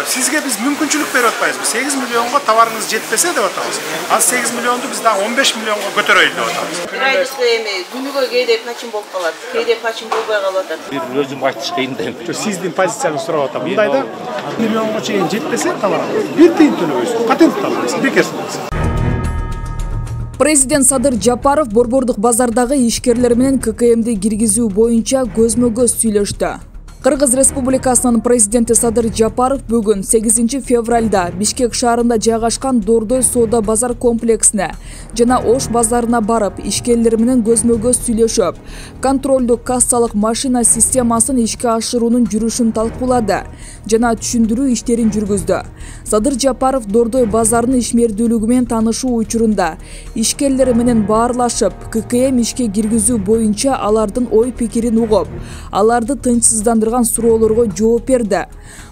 Sizge biz mümkünçülük berip atpayız. 8 milyonga tavarınız jetpese de atamiz. Az 8 milyondu biz daha 15 milyonga götüröylü de atamiz. Bir ayda günüge keyde paçın bolup kalat, keyde paçın bolbay kalat. Bir özüm aytış kıyın deyim. Sizdin pozisiyonu sorap atam. Bundayda milyonga çeyin jetpese tavarınız. Bir tıyın төлөбөйсүз, патент аласыз, бекерсиз. Президент Садыр Жапаров Борбордук базардагы ишкерлер менен ККМди киргизүү боюнча көзмө-көз сүйлөштү. Кыргыз Республикасынын президенти Садыр Жапаров бүгүн 8 февралда Бишкек шаарында жайгашкан Дордой соода базар комплексине жана Ош базарына барып, ишкерлер менен көзмө-көз сүйлөшүп, контролдук кассалык машина системасын ишке ашыруунун жүрүшүн талкуулады жана түшүндүрүү иштерин жүргүздү. Садыр Жапаров Дордой базарынын ишмердүүлүгү менен таанышуу учурунда ишкерлер менен баарлашып, ККМ ишке киргизүү боюнча алардын ой пикирин угуп, аларды тынчсыздандырган суроолорго жооп берди.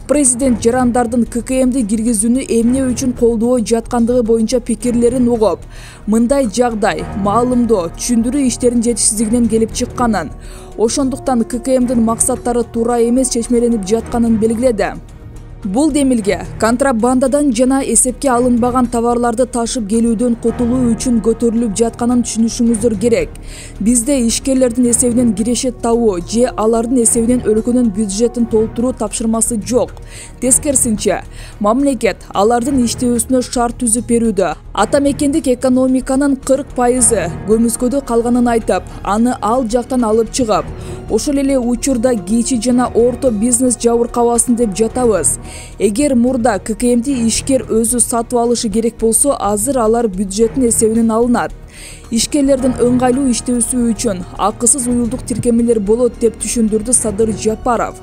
Президент жарандардын ККМди киргизүүнү эмне үчүн колдоо жаткандыгы боюнча пикирлерин угуп, мындай жагдай маалымдоо, түшүндүрүү иштерин жетишсиздигинен келип чыкканын, ошондуктан ККМдин максаттары туура эмес чечмеленип жатканын белгиледи. Бул демилге контрабандадан жана эсепке алынбаган товарларды ташып келүүдөн кутулуу үчүн көтөрүлүп жатканын түшүнүшүңүздөр керек. Бизде ишкерлердин эсебинен кирешет табуу же алардын эсебинен өлкөнүн бюджетин толтуруу тапшырмасы жок. Тескерисинче, мамлекет алардын иштөөсүнө шарт түзүп берүүдө. Ата мекендик экономиканын 40% көмүскөдө калганын айтып, аны ал жактан алып чыгып, ошол эле учурда кичи жана орто бизнес жабыркабасын деп жатабыз. Эгер мурда ККМди ишкер өзү сатып алышы керек болсо, азыр алар бюджеттин эсебинен алынат. Ишкерлердин ыңгайлуу иштөөсү үчүн акысыз уюлдук тиркемелер болот деп түшүндүрдү Садыр Жапаров.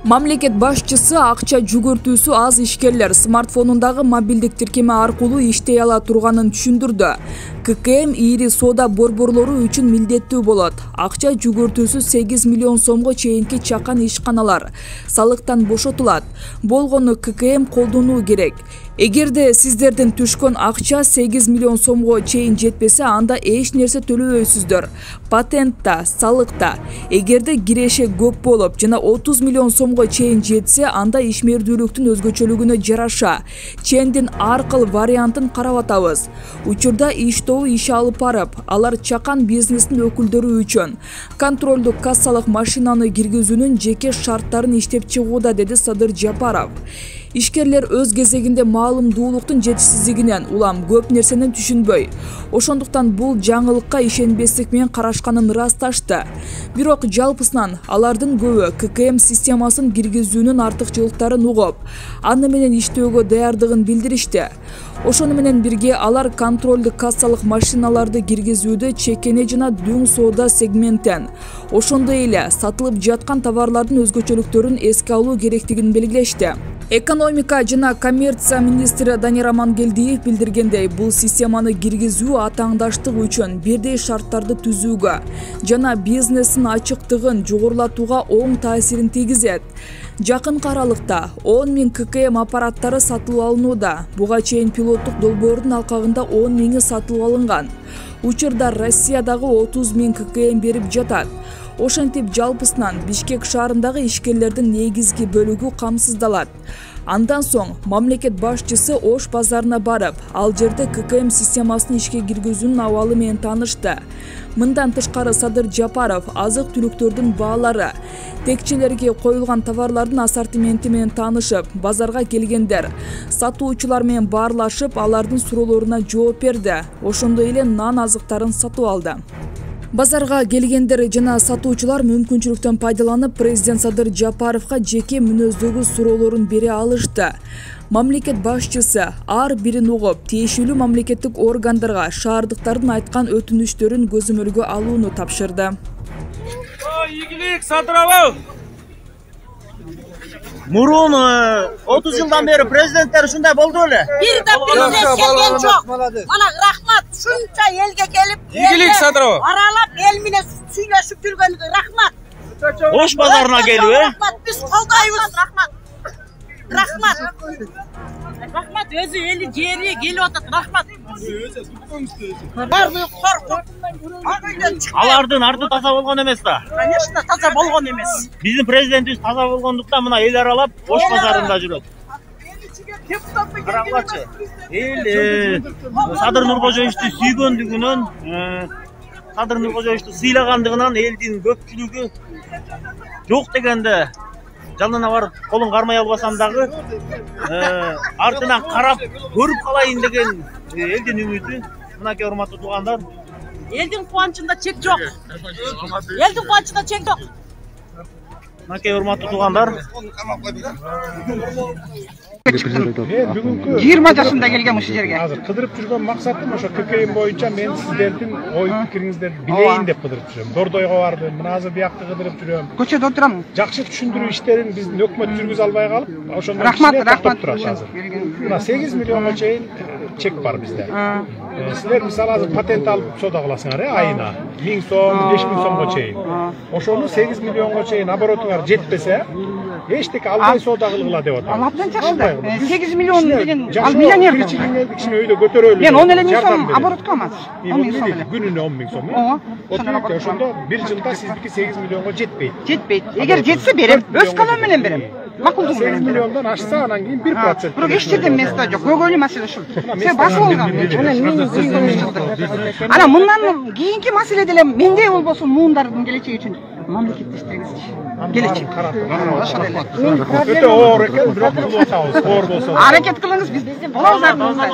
Мамлекет башчысы акча жүгүртүүсү аз ишкерлер смартфонундагы мобилдик тиркеме аркылуу иштей ала турганын түшүндүрдү. ККМ ири соода борборлору үчүн милдеттүү болот. Акча жүгүртүүсү 8 миллион сомго чейинки чакан ишканалар салыктан бошотулат. Болгону ККМ колдонуу керек. Эгерде сиздердин түшкөн акча 8 миллион сомго чейин жетпесе, анда эч нерсе төлөбөйсүздөр. Патентта, салыкта. Эгерде киреше көп болуп, жана 30 миллион сомго чейин жетсе, анда ишмердүүлүктүн өзгөчөлүгүнө жараша чендин ар кыл вариантын карап атабыз. Учурда иштөө иш алып барып, алар чакан бизнестин өкүлдөрү үчүн контролдук кассалык машинаны киргизүүнүн жеке шарттарын иштеп чыгууда, деди Садыр Жапаров. Ишкерлер өз кезегинде маалымдуулуктун жетишсиздигинен улам көп нерсени түшүнбөй, ошондуктан бул жаңылыкка ишенбестик менен карашканын ырасташты. Бирок жалпысынан алардын көбү ККМ системасын киргизүүнүн артыкчылыктарын угуп, аны менен иштөөгө даярдыгын билдиришти. Ошону менен бирге алар контролдук кассалык машиналарды киргизүүдө чекене жана дүң соода сегменттен, ошондой эле сатылып жаткан товарлардын өзгөчөлүктөрүн эске алуу керектигин белгилешти. Экономика жана коммерция министри Данир Амангелдиев билдиргендей, бул системаны киргизүү атаңдаштык үчүн бирдей шарттарды түзүүгө жана бизнестин ачыктыгын жогорулатууга оң таасирин тийгизет. Жакынкы аралыкта 10 000 ККМ аппараттары сатылып алынууда. Буга чейин пилоттук долбоордун алкагында 10 000 сатылып алынган. Учурда Россиядагы 30 000 ККМ берип жатат. Ошентип жалпысынан Бишкек шаарындагы ишкерлердин негизги бөлүгү камсыздалат. Андан соң мамлекет башчысы Ош базарына барып, ал жерде ККМ системасын ишке киргизүүнүн абалы менен таанышты. Мындан тышкары Садыр Жапаров азык-түлүктөрдүн баалары, текчелерге коюлган товарлардын ассортименти менен таанышып, базарга келгендер, сатуучулар менен баарлашып, алардын суроолоруна жооп берди. Ошондой эле нан азыктарын сатып алды. Базарга келгендер жана сатуучулар мүмкүнчүлүктөн пайдаланып, президент Садыр Жапаровго жеке мүнөздөгү суроолорун бере алышты. Мамлекет башчысы ар бирин угуп, тиешелүү мамлекеттик органдарга шаардыктардын айткан өтүнүчтөрүн көзөмөлгө алууну тапшырды. Ийгилик Садыров! Мурун 30 жылдан бери президенттер ушундай болду эле. Бир да президент келген жок. Мана рахмат, шунча элге келип, Ийгилик Садыров! Аралап эл менен сүйлөшүп жүргөнүгө рахмат. Ош базарына келип, Рахмат, биз колдойбуз. Рахмат. Рахмат, өзі елі жері келіп отыр. Рахмат. Барлығы қорқып. Алардын арты таза болгон эмес да. Конечно, таза болгон эмес. Биздин президентибиз таза болгондуктан мына эл аралап Ош базарында жүрөт. Караңгачы. Эл Садыр Нуркожоевичти сүйгөндүгүнөн, Садыр Нуркожоевичти сыйлагандыгынан элдин көпчүлүгү жок дегенде жанына барып колун кармай албасам дагы артынан карап көрүп калайын деген элдин үмүтү. Мынакей урматтуу туугандар, Елдің қуанышында чек жоқ. Елдің қуанышында чек жоқ. мынакей урматтуу туугандар, 20 жашында келген ушул жерге. Азыр кыдырып жүргөн максатым ошо ККМ боюнча мен сиздердин ой пикириңиздерди билейин деп кыдырып жүрөм. Дордойго бардым, мына азыр биякта кыдырып жүрөм. Көчөдө отурам. Жакшы түшүндүрүү иштерин биздин өкмөт жүргүзө албай калып, ошондон Рахмат, кичине рахмат. токтоп турат азыр. Мына 8 миллионго чейин чек бар бизде. Силер мисалы азыр патент алып соода кыласыңар, айына 1000 сом, 5000 сомго чейин. Ошону 8 миллионго чейин оборотуңар жетпесе, эчтеке албай соода кылгыла деп атам. Абдан жакшы. 8 миллион деген ал миллионер. Кичине өйдө көтөрөлү. Мен 10 миң сом оборотко алмаз. 10 миң сом эле. Күнүнө 10 миң сом. Ошондо бир жылда сиздики 8 миллионго жетпейт. Жетпейт. Эгер жетсе берем, өз калам менен берем. Макулдук 8 менен берем. миллиондон ашса анан кийин 1%. Бирок эч жерде место жок. Көйгөйлүү маселе ушул. Сен басып алган. Ана мындан кийинки маселе деле мендей болбосун, муундардын келечеги үчүн мамлекетте иштеңизчи. Келечек. Ошол эле. Өтө оор экен, бирок кылып атабыз. Оор болсо. Аракет кылыңыз, биз болобуз артыбызда.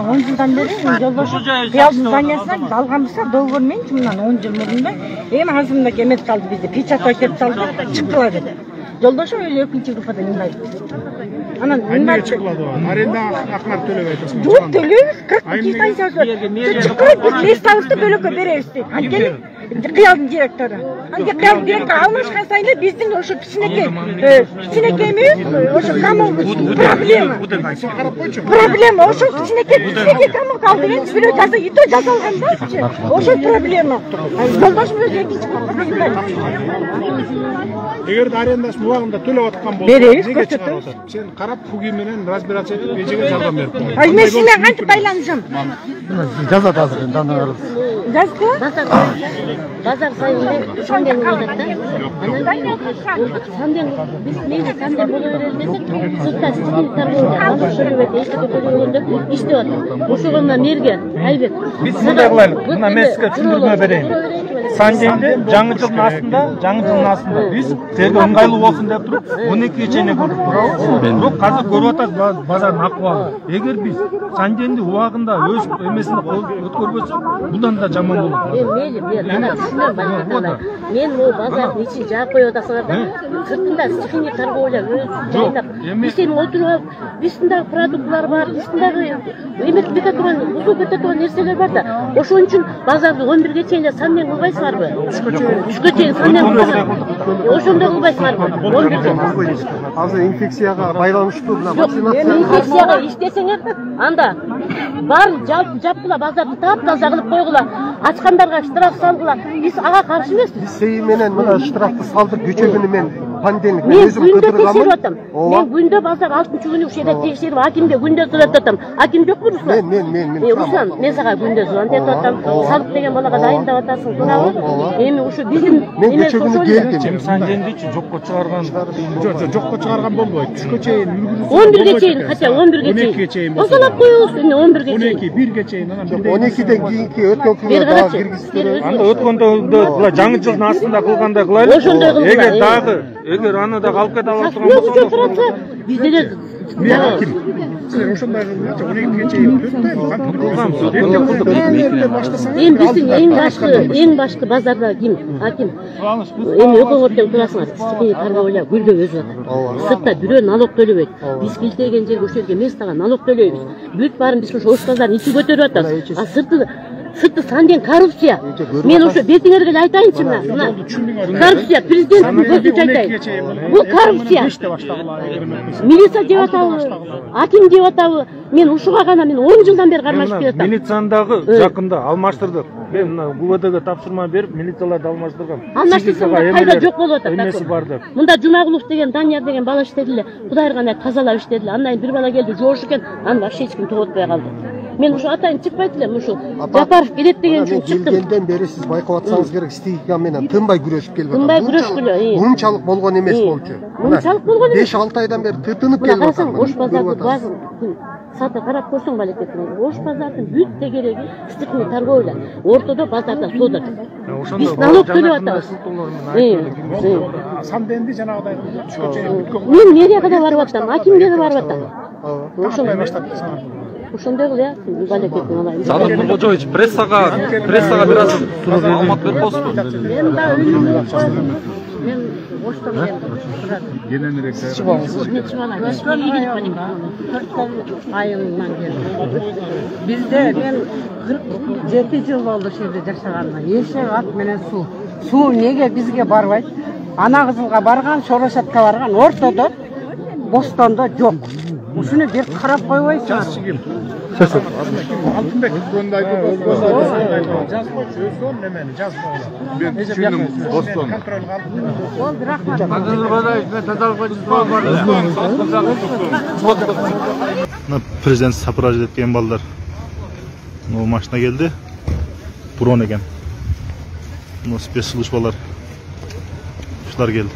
Он жылдан бери жолдошу кыялдын зданиясына биз алганбызда долбоор менчи мындан 10 жыл мурунда эми азырында эмет калды бизде печать этип салды, чыккыла деди. Жолдошу эле 2-нчи группада мындай. Анан Эмне чыгылады? Аренда акнар төлөбөй атасың. жок төлөйбүз, 42 станциясы. Чыккырып биз листабызды бөлөккө беребиз дейт. Анткени кыялдын директору. Анткени кыялдын директору алмашкан сайын эле биздин ошо кичинекеймиз, ошо камыл проблема. Проблема ошо кичинекей камыл калды деген бирөө жаза ито жазалгандачы. Ошо проблема. Жолдошум өзү 2-нчи группада мындай. Эгер арендасын убагында төлөп аткан болсо, Беребиз, неге чыгарып атат? Сен карап буги менен разбираться этип эжеге жардам берип кой. Ай мен сине кантип байланышам? Жазат азыр енді аны Жазды? Базар сайында санден болот да. Санден биз мейли санден боло берет десек, сыртта стихий торговля, аны төлөбөйт, эчтеке төлөгөндө иштеп атат. Ошого мерге Айбек. биз мындай кылайлык. Мына мен сизге түшүндүрмө берейин. Санденде жаңы жылдын астында биз теге ыңгайлуу болсун деп туруп 12 чейин көрүп турабыз. Бирок азыр көрүп атабыз базардын акыбалы. Эгер биз Санденди убагында өз эмесине өткөрбөсөк, bundan da жаман болот. Мейли, мен түшүнөм байкалар. Мен могу базардын ичин жаап коюп атасыңар да. Сыртында стихийный торговля өз жайнап. Биздин отуруп, биздин дагы продуктлар бар, биздин дагы эметип кете турган, бузуп кете турган нерселер бар да. Ошон үчүн базарды 11ге чейин санден кылбайсыңарбы? Түшкө чейин санден кылбайсыңарбы? Ошондо кылбайсыңарбы? 11ге. азыр инфекцияга байланыштуу мына вакцинация. Инфекцияга иштесеңер, анда бар жапкыла базарды таптаза кылып койгула. Ачкандарга штраф салгыла. Биз ага каршы эмеспиз. Сей менен мына штрафты салдырып көчөгүнү мен пандемик Мен күндө текшерип атам. Мен күндө базар 6-чы күнү ушеде текшерип акимге күндө звонок атам. Аким жокпу Руслан? Мен. Руслан, мен сага күндө звонок этип атам. Салык деген балага дайындап атасың, туурабы? Эми ушу биздин мен көчөгүнү келдим. Сандендичи жокко чыгарган. Жокко чыгарган болбойт. Түшкө чейин 11ге чейин, хотя 11ге чейин. Ошолап коебуз, 11ге чейин. 1ге чейин анан 12ден кийинки өткөн күнү дагы киргизип Анда өткөндө жаңы жылдын астында кылгандай кылайлы. Ошондой кылгыла. Эгер дагы, эгер аны да алып кете алып турган Ошо турат. Бизде Силер ошондой кылгыча 12ге чейин Эми биздин эң башкы базарда ким? Аким. Эми өкмөттөн турасыңар. Стихийный торговля гүлдө өсүп атат. Сыртта бирөө налог төлөбөйт. Биз килтеген жерге ошол жерге местага налог төлөйбүз. Бүт баарын биз ошо базардын ичи көтөрүп атабыз. А сырты санден коррупция. Мен ошо бетиңерге эле айтайынчы мына. Коррупция, президенттин көзүнчө айтайын. Бул коррупция. Милиция деп атабы, аким деп атабы. Мен ушуга гана 10 жылдан бери кармашып келатам. Милицияны дагы жакында алмаштырдык. мен мына ГУВДга тапсырма берип милицияларды алмаштыргам. Алмаштырсаң да пайда жок болуп атат. Эмеси бар деп. Мында Жумагулов деген Данияр деген бала иштеди эле. Кудайыр гана тазалап иштеди. Андан кийин бир бала келди, жоош экен. Аны вообще эч ким тоотпой калды. Мен ушу атайын чыкпайт элем, ушу Жапаров келет деген үчүн чыктым. Келгенден бери сиз байкап атсаңыз керек, стихия менен тынбай күрөшүп келип атат. Тынбай күрөшкүлө. Мынчалык болгон эмес болчу. Мынчалык болгон эмес. 5-6 айдан бери тытынып келип атат. Карасаң, Ош базардын базы саты карап көрсөң балекетин. Ош базардын бүт тегереги стихий торговля. Ортодо базарда соода. Биз налог төлөп атабыз. Санденди жанагыдай түшкө чейин бүткөн. Мен мэрияга да барып аттам, акимге да барып аттам. Ошондой баштап ошондой кыл, балекетин алайын. Садыр Нуркожоевич, прессага бир аз маалымат берип коесузбу? Мен да мен Оштон келдим. Айымдан келдим. Бизде мен 47 жыл болду ошол жерде жашаганыма. Эшек, ат менен суу. Суу неге бизге барбайт? Ана Кызылга барган, Шорошатка барган, ортодо Бостондо жок. Ушуну бир карап койбойсуңар. Алтынбек жазбойчу, немени жазбагыла. Мен түшүндүм, Бостон. Контролго алдым. Болду, рахмат. Президент сапаражы еткен балдар. Машина келді. Бурон екен. Спецслужбалар. Ушулар келді.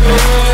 Yeah.